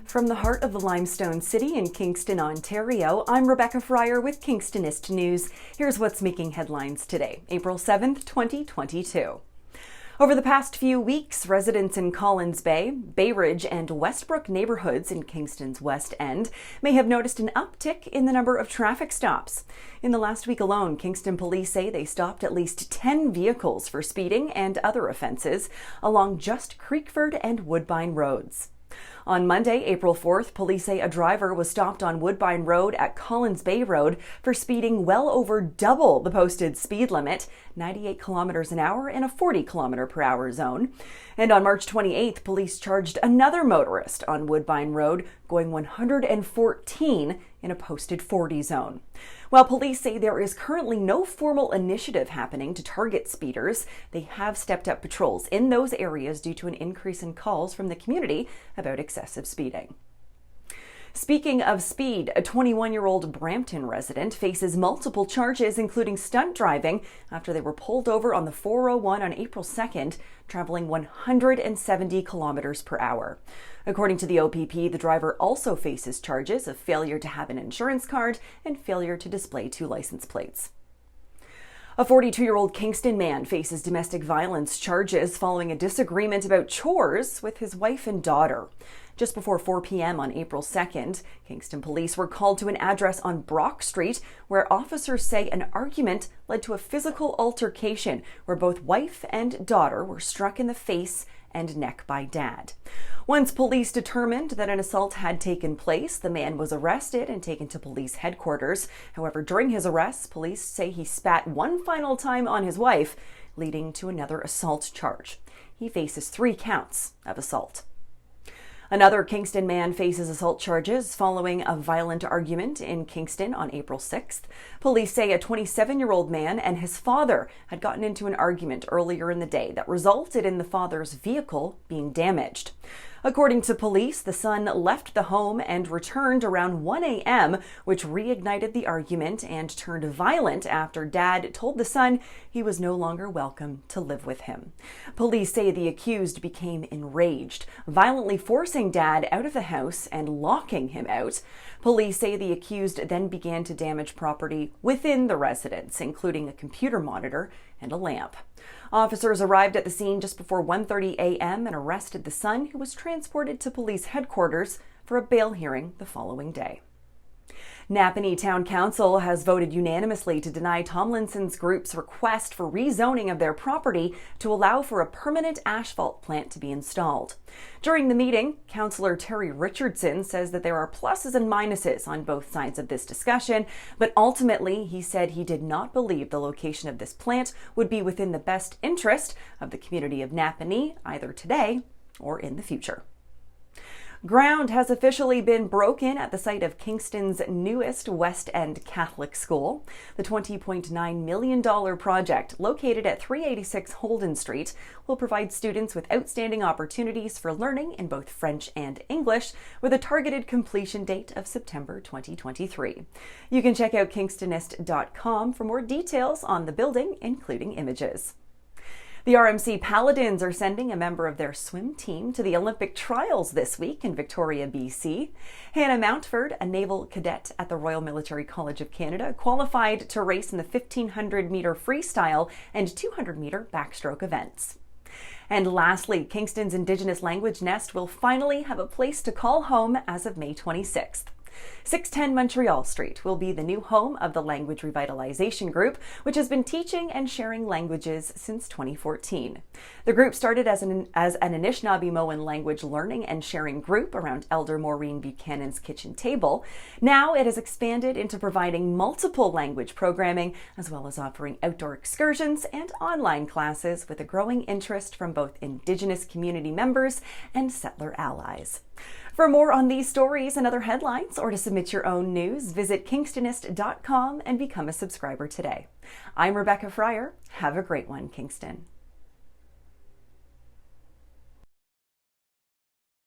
From the heart of the Limestone City in Kingston, Ontario, I'm Rebecca Fryer with Kingstonist News. Here's what's making headlines today, April 7th, 2022. Over the past few weeks, residents in Collins Bay, Bayridge, and Westbrook neighborhoods in Kingston's West End may have noticed an uptick in the number of traffic stops. In the last week alone, Kingston police say they stopped at least 10 vehicles for speeding and other offences along just Creekford and Woodbine roads. On Monday, April 4th, police say a driver was stopped on Woodbine Road at Collins Bay Road for speeding well over double the posted speed limit, 98 kilometers an hour in a 40 kilometer per hour zone. And on March 28th, police charged another motorist on Woodbine Road going 114 in a posted 40 zone. While police say there is currently no formal initiative happening to target speeders, they have stepped up patrols in those areas due to an increase in calls from the community about excessive speeding. Speaking of speed, a 21-year-old Brampton resident faces multiple charges, including stunt driving, after they were pulled over on the 401 on April 2nd, traveling 170 kilometers per hour. According to the OPP, the driver also faces charges of failure to have an insurance card and failure to display 2 license plates. A 42-year-old Kingston man faces domestic violence charges following a disagreement about chores with his wife and daughter. Just before 4 p.m. on April 2nd, Kingston police were called to an address on Brock Street where officers say an argument led to a physical altercation where both wife and daughter were struck in the face and neck by dad. Once police determined that an assault had taken place, the man was arrested and taken to police headquarters. However, during his arrest, police say he spat one final time on his wife, leading to another assault charge. He faces 3 counts of assault. Another Kingston man faces assault charges following a violent argument in Kingston on April 6th. Police say a 27-year-old man and his father had gotten into an argument earlier in the day that resulted in the father's vehicle being damaged. According to police, the son left the home and returned around 1 a.m., which reignited the argument and turned violent after dad told the son he was no longer welcome to live with him. Police say the accused became enraged, violently forcing dad out of the house and locking him out. Police say the accused then began to damage property within the residence, including a computer monitor and a lamp. Officers arrived at the scene just before 1:30 a.m. and arrested the son, who was transported to police headquarters for a bail hearing the following day. Napanee Town Council has voted unanimously to deny Tomlinson's group's request for rezoning of their property to allow for a permanent asphalt plant to be installed. During the meeting, Councillor Terry Richardson says that there are pluses and minuses on both sides of this discussion, but ultimately he said he did not believe the location of this plant would be within the best interest of the community of Napanee, either today or in the future. Ground has officially been broken at the site of Kingston's newest West End Catholic School. The $20.9 million project, located at 386 Holden Street, will provide students with outstanding opportunities for learning in both French and English, with a targeted completion date of September 2023. You can check out Kingstonist.com for more details on the building, including images. The RMC Paladins are sending a member of their swim team to the Olympic trials this week in Victoria, BC. Hannah Mountford, a naval cadet at the Royal Military College of Canada, qualified to race in the 1500-meter freestyle and 200-meter backstroke events. And lastly, Kingston's Indigenous Language Nest will finally have a place to call home as of May 26th. 610 Montreal Street will be the new home of the Language Revitalization Group, which has been teaching and sharing languages since 2014. The group started as an Anishinaabe-Moan language learning and sharing group around Elder Maureen Buchanan's kitchen table. Now it has expanded into providing multiple language programming, as well as offering outdoor excursions and online classes, with a growing interest from both Indigenous community members and settler allies. For more on these stories and other headlines, or to submit your own news, visit Kingstonist.com and become a subscriber today. I'm Rebecca Fryer. Have a great one, Kingston.